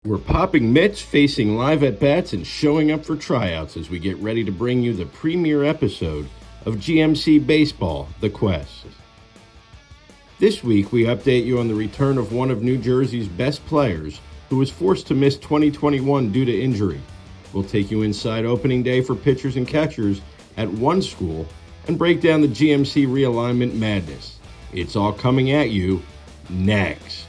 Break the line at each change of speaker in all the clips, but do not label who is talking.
We're popping mitts, facing live at-bats, and showing up for tryouts as we get ready to bring you the premiere episode of GMC Baseball, The Quest. This week, we update you on the return of one of New Jersey's best players who was forced to miss 2021 due to injury. We'll take you inside opening day for pitchers and catchers at one school and break down the GMC realignment madness. It's all coming at you next.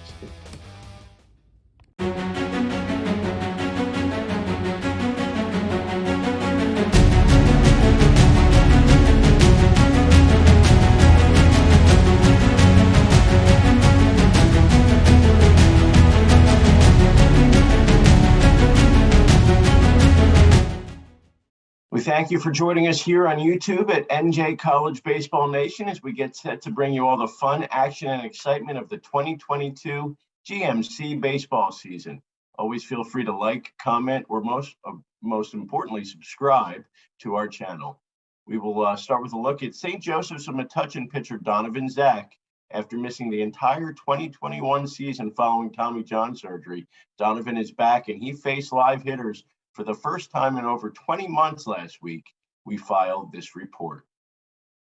We thank you for joining us here on YouTube at NJ College Baseball Nation as we get set to bring you all the fun, action, and excitement of the 2022 GMC baseball season. Always feel free to like, comment, or most importantly, subscribe to our channel. We will start with a look at St. Joseph's of Metuchen pitcher Donovan Zsak. After missing the entire 2021 season following Tommy John surgery, Donovan is back and he faced live hitters for the first time in over 20 months last week. We filed this report.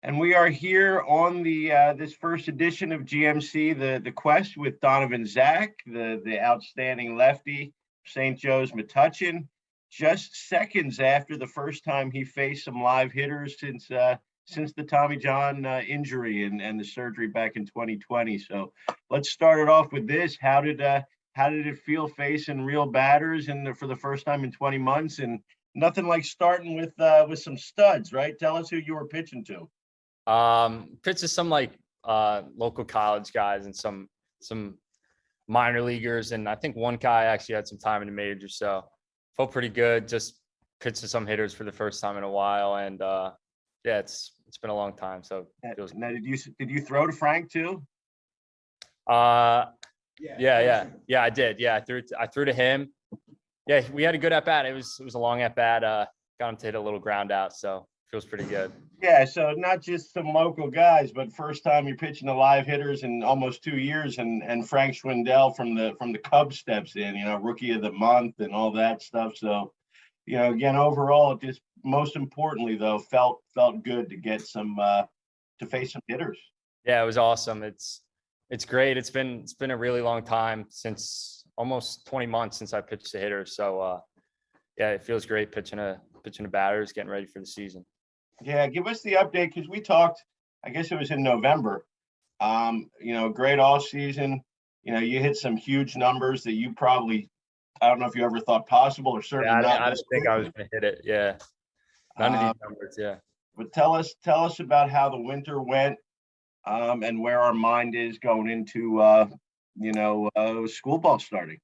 And we are here on the this first edition of GMC, the Quest, with Donovan Zsak, the outstanding lefty, St. Joe's Metuchen, just seconds after the first time he faced some live hitters since the Tommy John injury and the surgery back in 2020. So let's start it off with this. How did it feel facing real batters for the first time in 20 months? And nothing like starting with some studs, right? Tell us who you were pitching to.
Pitched to some local college guys and some minor leaguers, and I think one guy actually had some time in the majors, so felt pretty good. Just pitched to some hitters for the first time in a while, and yeah, it's been a long time. So it feels
now, did you throw to Frank too?
Yeah, I did. Yeah, I threw to him. Yeah, we had a good at bat. It was a long at bat. Got him to hit a little ground out, so feels pretty good.
Yeah, so not just some local guys, but first time you're pitching to live hitters in almost 2 years, and Frank Schwindel from the Cubs steps in, rookie of the month and all that stuff. So, again, overall, it just most importantly though felt good to get to face some hitters.
Yeah, it was awesome. It's great. It's been a really long time, since almost 20 months since I pitched to hitters. So yeah, it feels great pitching to batters, getting ready for the season.
Yeah, give us the update, because we talked, I guess it was in November. Great off season. You hit some huge numbers that you probably, I don't know if you ever thought possible, or certainly not.
I didn't think I was going to hit it. Yeah, none of these numbers. Yeah.
But tell us about how the winter went. And where our mind is going into, school ball starting.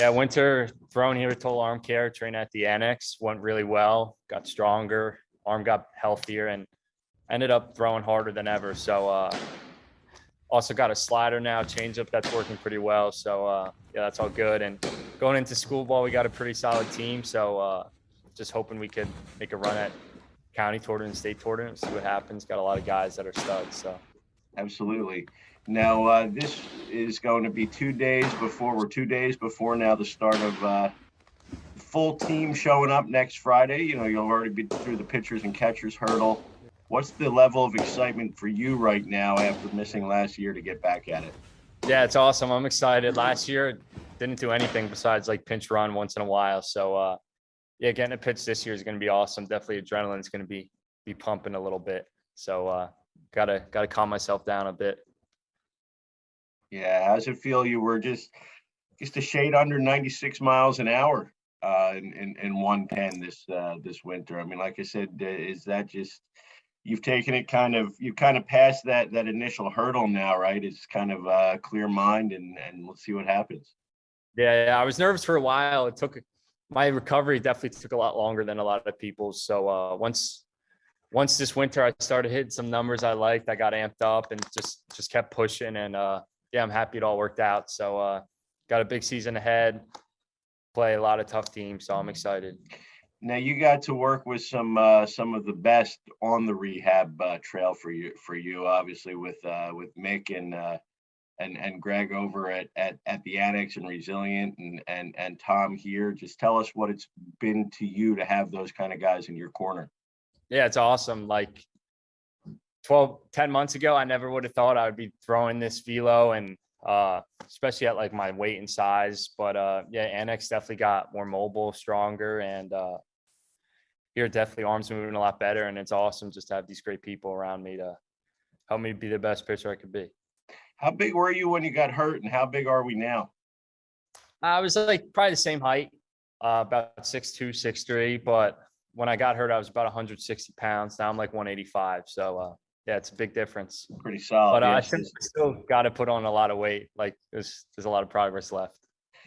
Yeah, winter throwing here at Total Arm Care, train at the Annex, went really well, got stronger, arm got healthier, and ended up throwing harder than ever. So also got a slider now, changeup that's working pretty well. So yeah, that's all good. And going into school ball, we got a pretty solid team. So just hoping we could make a run at county tournament, state tournament, see what happens. Got a lot of guys that are studs. So
absolutely. Now this is going to be 2 days before now the start of full team showing up next Friday. You'll already be through the pitchers and catchers hurdle. What's the level of excitement for you right now after missing last year to get back at it?
Yeah, it's awesome. I'm excited. Last year didn't do anything besides pinch run once in a while. So yeah, getting a pitch this year is going to be awesome. Definitely adrenaline is going to be pumping a little bit. So gotta calm myself down a bit.
Yeah, how's it feel? You were just a shade under 96 miles an hour in 110 this winter. I mean, like I said, is that just you've taken it you've kind of passed that initial hurdle now, right? It's kind of a clear mind, and let's see what happens.
Yeah, I was nervous for a while. My recovery definitely took a lot longer than a lot of people's. So once this winter I started hitting some numbers I liked, I got amped up and just kept pushing. And yeah, I'm happy it all worked out. So got a big season ahead, play a lot of tough teams. So I'm excited.
Now you got to work with some of the best on the rehab trail for you, obviously with Mick and Greg over at the Annex and Resilient and Tom here. Just tell us what it's been to you to have those kind of guys in your corner.
Yeah, it's awesome. Like 10 months ago, I never would have thought I would be throwing this velo, and especially at like my weight and size. But yeah, Annex definitely got more mobile, stronger, and here definitely arms moving a lot better. And it's awesome just to have these great people around me to help me be the best pitcher I could be.
How big were you when you got hurt, and how big are we now?
I was like probably the same height, about 6'2", 6'3", but when I got hurt, I was about 160 pounds. Now I'm like 185. So yeah, it's a big difference.
Pretty solid.
But I
Yes.
still got to put on a lot of weight. Like there's a lot of progress left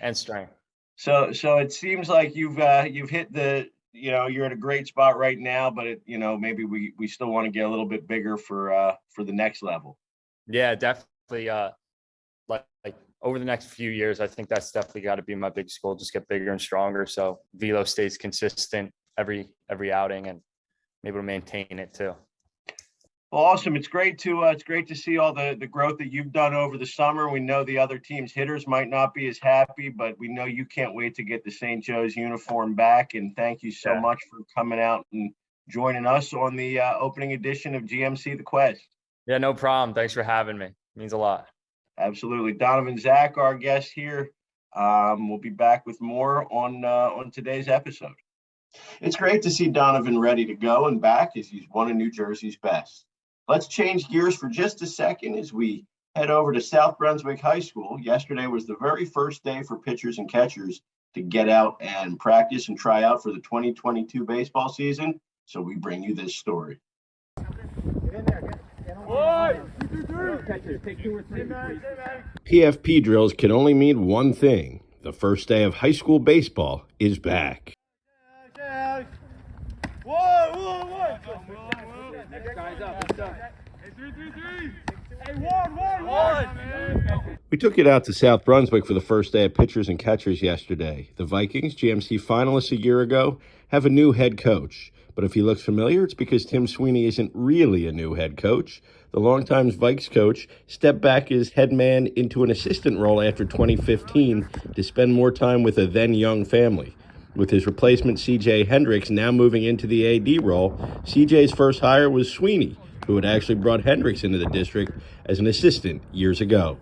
and strength.
So it seems like you've hit the, you're at a great spot right now, but maybe we still want to get a little bit bigger for the next level.
Yeah, definitely. Like over the next few years, I think that's definitely got to be my big goal. Just get bigger and stronger. So velo stays consistent every outing and I'm able to maintain it too.
Well, awesome. It's great to see all the growth that you've done over the summer. We know the other team's hitters might not be as happy, but we know you can't wait to get the St. Joe's uniform back. And thank you so much for coming out and joining us on the opening edition of GMC The Quest.
Yeah, no problem. Thanks for having me. It means a lot.
Absolutely. Donovan Zsak, our guest here. We'll be back with more on today's episode. It's great to see Donovan ready to go and back as he's one of New Jersey's best. Let's change gears for just a second as we head over to South Brunswick High School. Yesterday was the very first day for pitchers and catchers to get out and practice and try out for the 2022 baseball season. So we bring you this story.
PFP drills can only mean one thing. The first day of high school baseball is back. We took it out to South Brunswick for the first day of pitchers and catchers yesterday. The Vikings, GMC finalists a year ago, have a new head coach. But if he looks familiar, it's because Tim Sweeney isn't really a new head coach. The longtime Vikes coach stepped back as head man into an assistant role after 2015 to spend more time with a then-young family. With his replacement, C.J. Hendricks, now moving into the AD role, C.J.'s first hire was Sweeney, who had actually brought Hendricks into the district as an assistant years ago.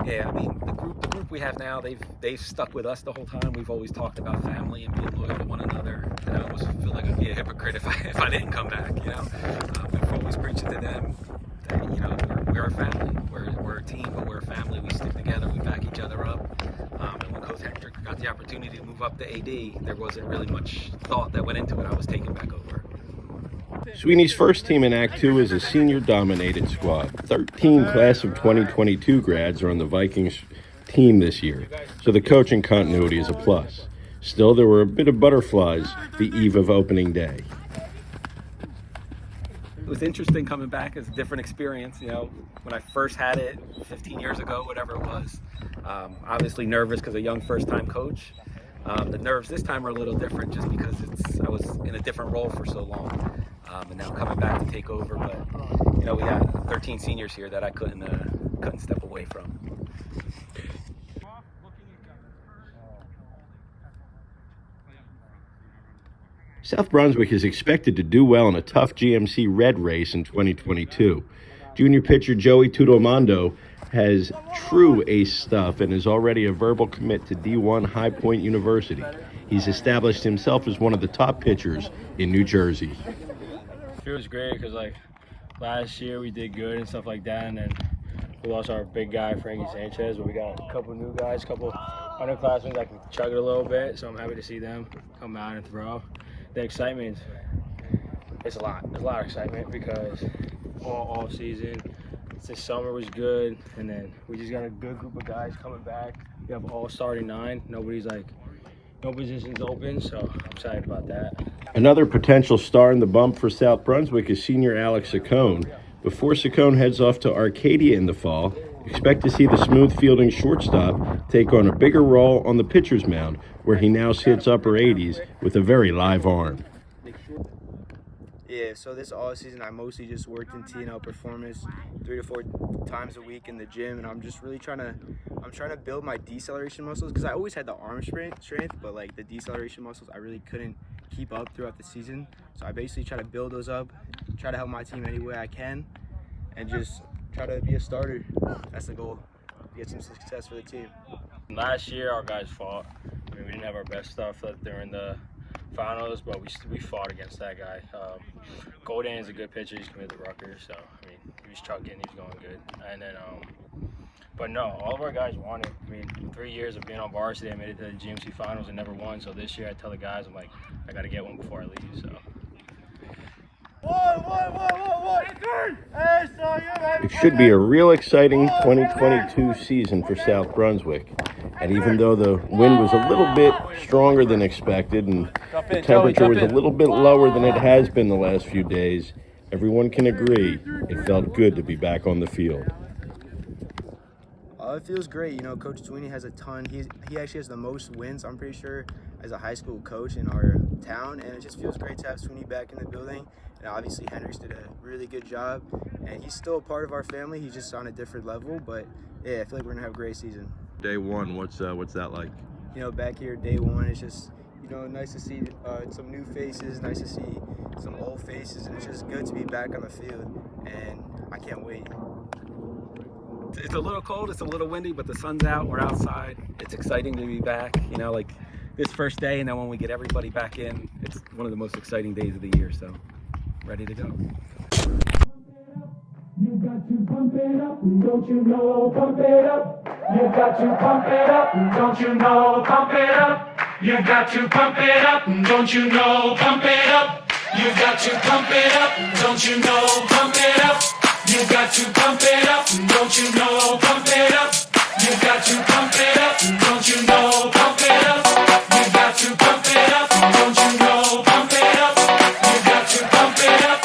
Yeah, I mean, the group we have now, they've stuck with us the whole time. We've always talked about family and being loyal to one another. And I almost feel like I'd be a hypocrite if I didn't come back, We've always preached it to them that, we're a family. We're a team, but we're a family. We stick together. We back each other up. And when Coach Hector got the opportunity to move up to AD, there wasn't really much thought that went into it. I was taken back over.
Sweeney's first team in Act 2 is a senior-dominated squad. 13 class of 2022 grads are on the Vikings team this year, so the coaching continuity is a plus. Still, there were a bit of butterflies the eve of opening day.
It was interesting coming back. It's a different experience, when I first had it 15 years ago, whatever it was. Obviously nervous because a young first-time coach. The nerves this time are a little different just because I was in a different role for so long. And now coming back to take over, but we got 13 seniors here that I couldn't step away from.
South Brunswick is expected to do well in a tough GMC Red race in 2022. Junior pitcher Joey Tuttoilmondo has true ace stuff and is already a verbal commit to D1 High Point University. He's established himself as one of the top pitchers in New Jersey.
It feels great because last year we did good and stuff like that, and then we lost our big guy Frankie Sanchez, but we got a couple new guys, a couple underclassmen that can chug it a little bit, so I'm happy to see them come out and throw. The excitement, it's a lot. There's a lot of excitement because all season, this summer was good, and then we just got a good group of guys coming back. We have all starting 9. No positions open, so I'm excited about that.
Another potential star in the bump for South Brunswick is senior Alex Ciccone. Before Ciccone heads off to Arcadia in the fall, expect to see the smooth fielding shortstop take on a bigger role on the pitcher's mound, where he now sits upper 80s with a very live arm.
Yeah, so this all season I mostly just worked in T&L performance 3 to 4 times a week in the gym, and I'm just really trying to build my deceleration muscles, because I always had the arm strength, but like the deceleration muscles I really couldn't keep up throughout the season. So I basically try to build those up, try to help my team any way I can, and just try to be a starter. That's the goal, get some success for the team.
Last year, our guys fought. I mean, we didn't have our best stuff during the finals, but we fought against that guy. Golden is a good pitcher. He's committed to Rutgers, so I mean, he was chucking, he was going good. And then, but no, all of our guys won it. I mean, 3 years of being on varsity, I made it to the GMC finals and never won. So this year, I tell the guys, I'm like, I got to get one before I leave. So.
It should be a real exciting 2022 season for South Brunswick. And even though the wind was a little bit stronger than expected and the temperature was a little bit lower than it has been the last few days, everyone can agree it felt good to be back on the field.
It feels great. You know, Coach Sweeney has a ton. He actually has the most wins, I'm pretty sure, as a high school coach in our town. And it just feels great to have Sweeney back in the building. And obviously Hendricks did a really good job. And he's still a part of our family. He's just on a different level. But yeah, I feel like we're going to have a great season.
Day one, what's that like?
You know, back here, day one, it's just, you know, nice to see some new faces, nice to see some old faces. And it's just good to be back on the field. And I can't wait.
It's a little cold, it's a little windy, but the sun's out, we're outside. It's exciting to be back, you know, like this first day, and then when we get everybody back in, it's one of the most exciting days of the year, so ready to go.
You got to pump it up, don't you know, pump it up. You got to pump it up, don't you know, pump it up. You got to pump it up, don't you know, pump it up. You got to pump it up, don't you know, pump it up. You got to pump it up, don't you know, pump it up. You got to pump it up, don't you know, pump it up. You got to pump it up, don't you know, pump it up. You got to pump it up.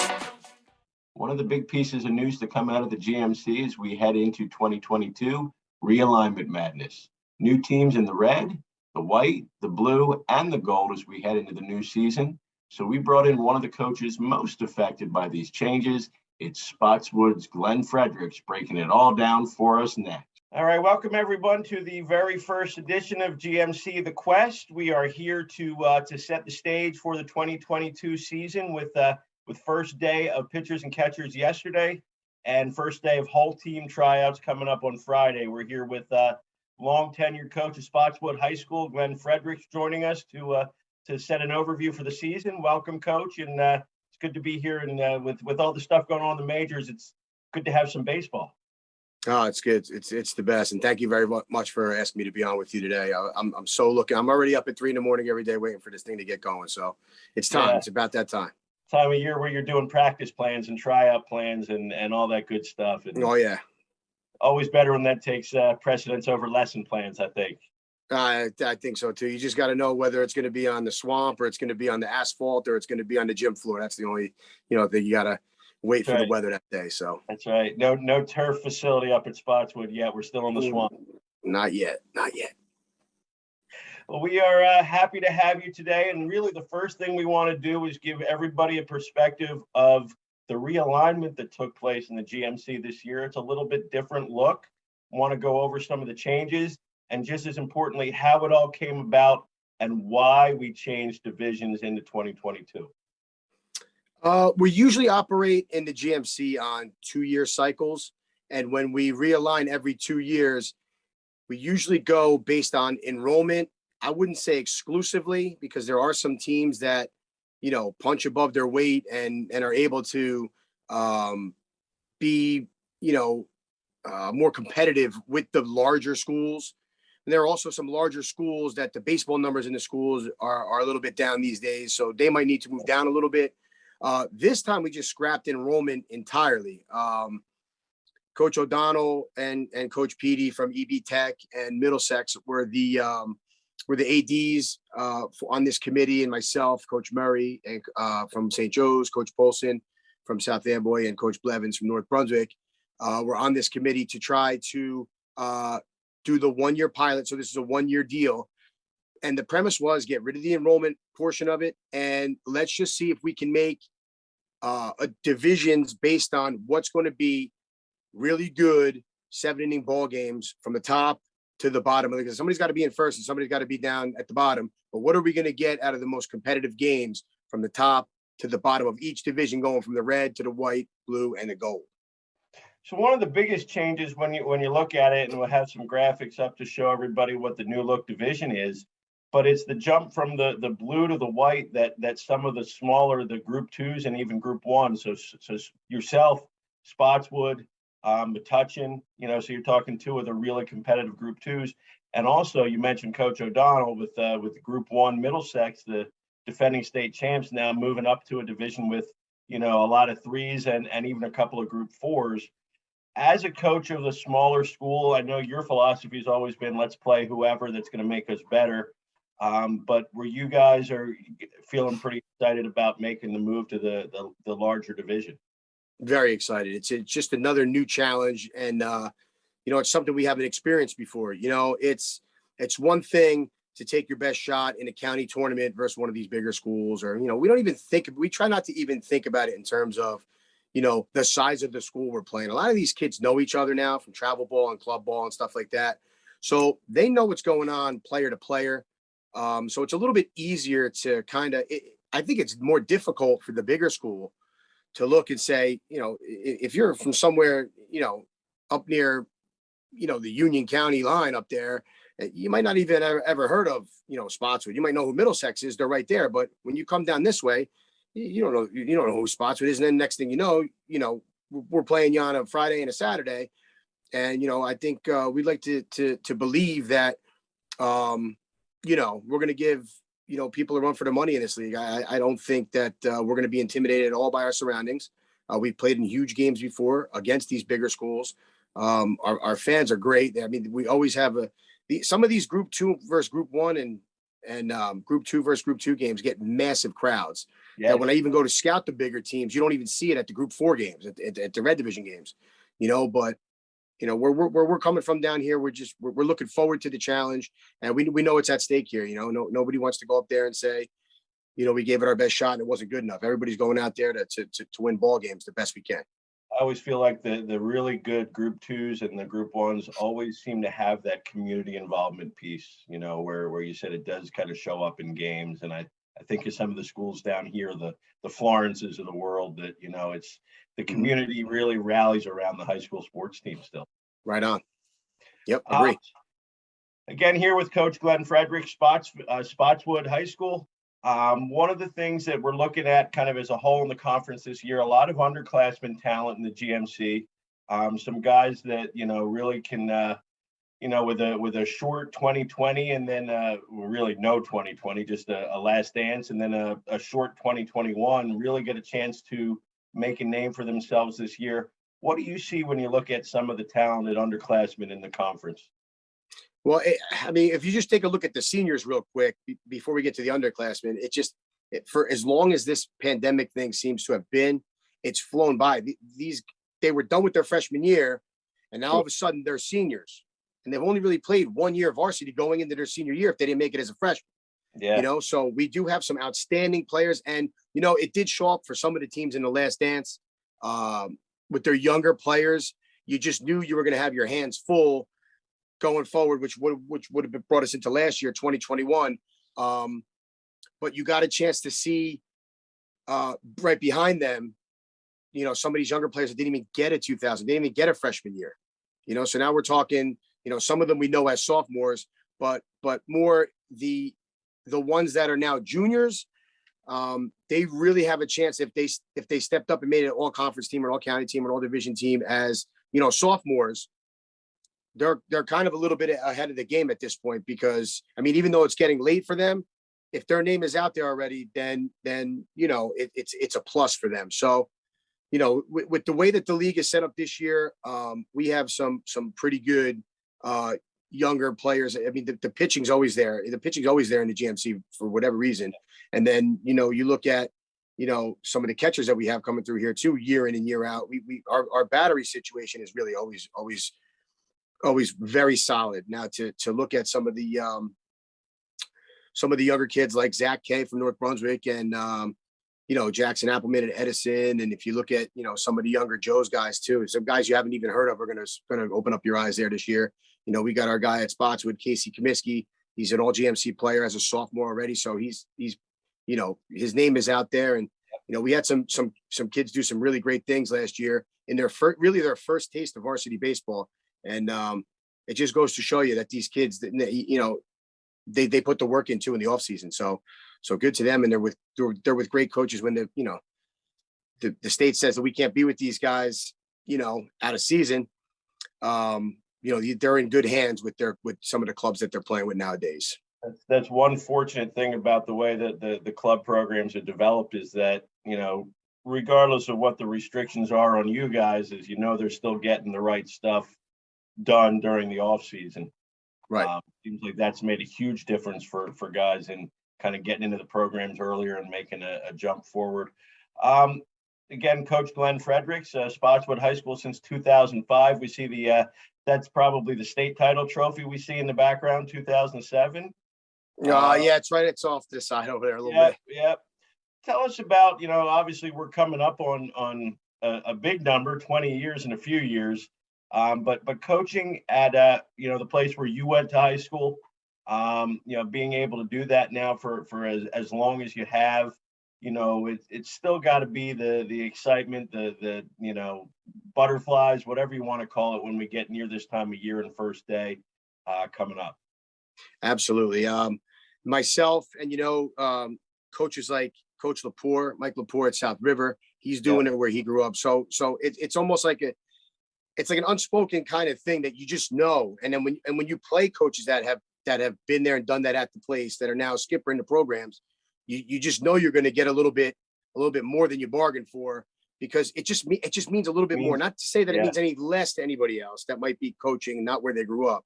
One of the big pieces of news to come out of the GMC as we head into 2022, realignment madness. New teams in the red, the white, the blue, and the gold as we head into the new season. So we brought in one of the coaches most affected by these changes. It's Spotswood's Glenn Fredericks breaking it all down for us next. All right, welcome everyone to the very first edition of GMC The Quest. We are here to set the stage for the 2022 season with first day of pitchers and catchers yesterday and first day of whole team tryouts coming up on Friday. We're here with long tenured coach of Spotswood High School, Glenn Fredericks, joining us to set an overview for the season. Welcome, Coach, and it's good to be here, and with all the stuff going on in the majors, it's good to have some baseball.
Oh, it's good. It's the best, and thank you very much for asking me to be on with you today. I'm so looking. I'm already up at 3 a.m. every day waiting for this thing to get going. So it's time. Yeah. It's about that time.
Time of year where you're doing practice plans and tryout plans and all that good stuff. And
oh yeah,
always better when that takes precedence over lesson plans, I think.
I think so too. You just got to know whether it's going to be on the swamp or it's going to be on the asphalt or it's going to be on the gym floor. That's the only, thing you got to wait for the weather that day. So
that's right. No turf facility up at Spotswood yet. We're still in the swamp.
Not yet.
Well, we are happy to have you today. And really the first thing we want to do is give everybody a perspective of the realignment that took place in the GMC this year. It's a little bit different look. Want to go over some of the changes. And just as importantly, how it all came about and why we changed divisions into 2022.
We usually operate in the GMC on 2-year cycles. And when we realign every 2 years, we usually go based on enrollment. I wouldn't say exclusively, because there are some teams that, punch above their weight and are able to be, more competitive with the larger schools. And there are also some larger schools that the baseball numbers in the schools are a little bit down these days. So they might need to move down a little bit. This time we just scrapped enrollment entirely. Coach O'Donnell and Coach Petey from EB Tech and Middlesex were the ADs on this committee, and myself, Coach Murray and from St. Joe's, Coach Polson from South Amboy, and Coach Blevins from North Brunswick were on this committee to try to do the 1-year pilot. So this is a 1-year deal. And the premise was get rid of the enrollment portion of it. And let's just see if we can make divisions based on what's going to be really good 7-inning ball games from the top to the bottom of the, because somebody's got to be in first and somebody's got to be down at the bottom. But what are we going to get out of the most competitive games from the top to the bottom of each division, going from the red to the white, blue, and the gold?
So one of the biggest changes when you look at it, and we'll have some graphics up to show everybody what the new look division is, but it's the jump from the blue to the white that some of the smaller, the group twos and even group one. So yourself, Spotswood, Metuchen, so you're talking two of the really competitive group twos. And also you mentioned Coach O'Donnell with group one Middlesex, the defending state champs, now moving up to a division with, a lot of threes and even a couple of group fours. As a coach of the smaller school, I know your philosophy has always been, let's play whoever that's going to make us better. But where you guys are feeling pretty excited about making the move to the larger division?
Very excited. It's just another new challenge. And, it's something we haven't experienced before. It's one thing to take your best shot in a county tournament versus one of these bigger schools, or, we try not to even think about it in terms of, the size of the school we're playing. A lot of these kids know each other now from travel ball and club ball and stuff like that. So they know what's going on player to player. So it's a little bit easier to I think it's more difficult for the bigger school to look and say, if you're from somewhere, up near, the Union County line up there, you might not even ever heard of, Spotswood. You might know who Middlesex is. They're right there. But when you come down this way, you don't know who Spotswood is. And then next thing you know, we're playing you on a Friday and a Saturday. And, I think we'd like to believe that, we're going to give, people a run for their money in this league. I don't think that we're going to be intimidated at all by our surroundings. We've played in huge games before against these bigger schools. Our fans are great. I mean, we always have some of these group two versus group one and group two versus group two games get massive crowds. Yeah. When I even go to scout the bigger teams, you don't even see it at the group four games, at the red division games, but where we're coming from down here, we're looking forward to the challenge, and we know it's at stake here. Nobody wants to go up there and say, we gave it our best shot and it wasn't good enough. Everybody's going out there to win ball games the best we can.
I always feel like the really good group twos and the group ones always seem to have that community involvement piece, where you said it does kind of show up in games. And I think of some of the schools down here, the Florences of the world, that, it's the community really rallies around the high school sports team still.
Right on. Yep, agree.
Again, here with Coach Glenn Fredericks, Spotswood High School. One of the things that we're looking at kind of as a whole in the conference this year, a lot of underclassmen talent in the GMC, some guys that, really can, with a short 2020 and then really no 2020, just a last dance, and then a short 2021, really get a chance to make a name for themselves this year. What do you see when you look at some of the talented underclassmen in the conference?
Well, if you just take a look at the seniors real quick before we get to the underclassmen, for as long as this pandemic thing seems to have been, it's flown by. They were done with their freshman year, and now all of a sudden they're seniors, and they've only really played 1 year of varsity going into their senior year if they didn't make it as a freshman. Yeah. So we do have some outstanding players, and it did show up for some of the teams in the last dance with their younger players. You just knew you were going to have your hands full going forward, which would have brought us into last year, 2021. But you got a chance to see right behind them, some of these younger players that didn't even get a 2000, didn't even get a freshman year. So now we're talking, some of them we know as sophomores, but more the ones that are now juniors, they really have a chance if they stepped up and made an all conference team or all county team or all division team as sophomores. They're kind of a little bit ahead of the game at this point, because even though it's getting late for them, if their name is out there already, then it's a plus for them. So with the way that the league is set up this year, we have some pretty good younger players. The pitching's always there. The pitching's always there in the GMC for whatever reason. And then you look at some of the catchers that we have coming through here too, year in and year out. Our battery situation is really always very solid. Now to look at some of the younger kids like Zach K from North Brunswick and Jackson Appleman and Edison. And if you look at, some of the younger Joe's guys too, some guys you haven't even heard of are going to open up your eyes there this year. We got our guy at Spotswood, Casey Comiskey. He's an all GMC player as a sophomore already. So he's, his name is out there. And, we had some kids do some really great things last year in their first taste of varsity baseball. And it just goes to show you that these kids, they put the work into in the off season. So good to them. And they're with great coaches when the state says that we can't be with these guys, out of season. They're in good hands with some of the clubs that they're playing with nowadays.
That's one fortunate thing about the way that the club programs are developed is that, regardless of what the restrictions are on you guys, is, they're still getting the right stuff done during the off season.
Right.
Seems like that's made a huge difference for guys and kind of getting into the programs earlier and making a jump forward. Again, Coach Glenn Fredericks, Spotswood High School since 2005. We see that's probably the state title trophy we see in the background, 2007.
Yeah, it's right. It's off this side over there a little bit.
Yeah. Tell us about, obviously we're coming up on a big number, 20 years in a few years. But coaching at the place where you went to high school, being able to do that now for as long as you have, it's still got to be the excitement, the butterflies, whatever you want to call it, when we get near this time of year and first day coming up.
Absolutely. Myself and coaches like Coach Mike Lepore at South River, he's doing it where he grew up. So it's almost like it's like an unspoken kind of thing that you just know. And then when you play coaches that have been there and done that at the place, that are now skipper in the programs, you just know you're going to get a little bit more than you bargained for, because it just means a little bit more. Not to say that it means any less to anybody else that might be coaching and not where they grew up.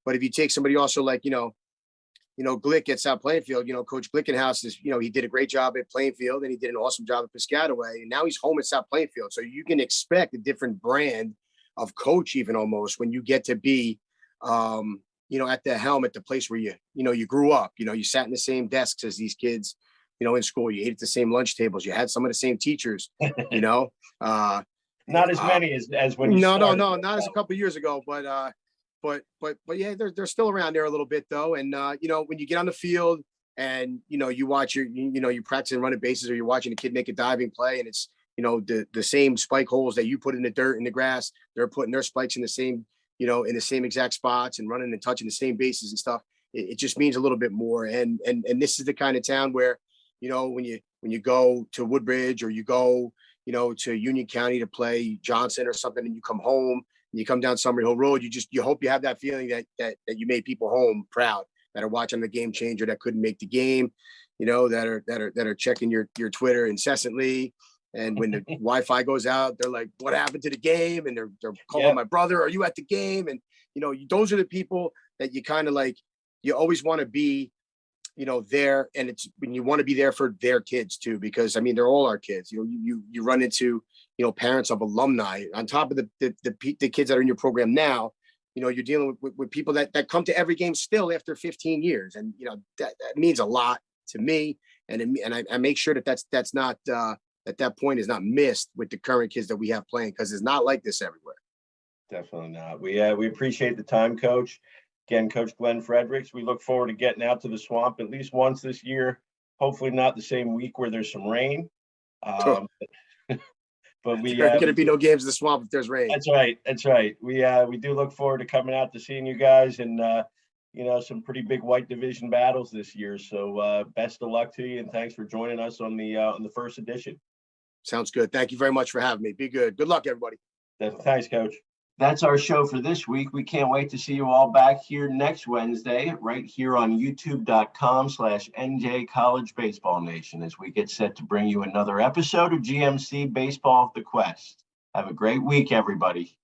But if you take somebody also like, Glick at South Plainfield, Coach Glickenhaus is, he did a great job at Plainfield and he did an awesome job at Piscataway. And now he's home at South Plainfield. So you can expect a different brand of coach, even almost, when you get to be, at the helm at the place where you grew up. You sat in the same desks as these kids, in school. You ate at the same lunch tables. You had some of the same teachers, Not
as many as when you started.
No, not as a couple of years ago, but yeah, they're still around there a little bit though. And when you get on the field and you watch you practice and running bases, or you're watching a kid make a diving play, and it's the same spike holes that you put in the dirt and the grass, they're putting their spikes in the same in the same exact spots and running and touching the same bases and stuff. It just means a little bit more. And this is the kind of town where when you go to Woodbridge, or you go to Union County to play Johnson or something, and you come home and you come down Summer Hill Road, you hope you have that feeling that you made people home proud, that are watching the game changer, that couldn't make the game, that are checking your Twitter incessantly. And when the Wi-Fi goes out, they're like, what happened to the game? And they're calling my brother, are you at the game? And, those are the people that you kind of like, you always want to be, there. And it's when you want to be there for their kids too, because they're all our kids. You run into, parents of alumni on top of the kids that are in your program now. You're dealing with people that come to every game still after 15 years. And, that means a lot to me. And I make sure that's not, that point is not missed with the current kids that we have playing, because it's not like this everywhere.
Definitely not. We appreciate the time, Coach. Again, Coach Glenn Fredericks, we look forward to getting out to the swamp at least once this year. Hopefully not the same week where there's some rain. But there's going
to be no games in the swamp if there's rain.
That's right. We do look forward to coming out to seeing you guys and some pretty big white division battles this year. So best of luck to you, and thanks for joining us on the first edition.
Sounds good. Thank you very much for having me. Be good. Good luck, everybody.
Thanks, Coach. That's our show for this week. We can't wait to see you all back here next Wednesday, right here on youtube.com/NJ College Baseball Nation, as we get set to bring you another episode of GMC Baseball The Quest. Have a great week, everybody.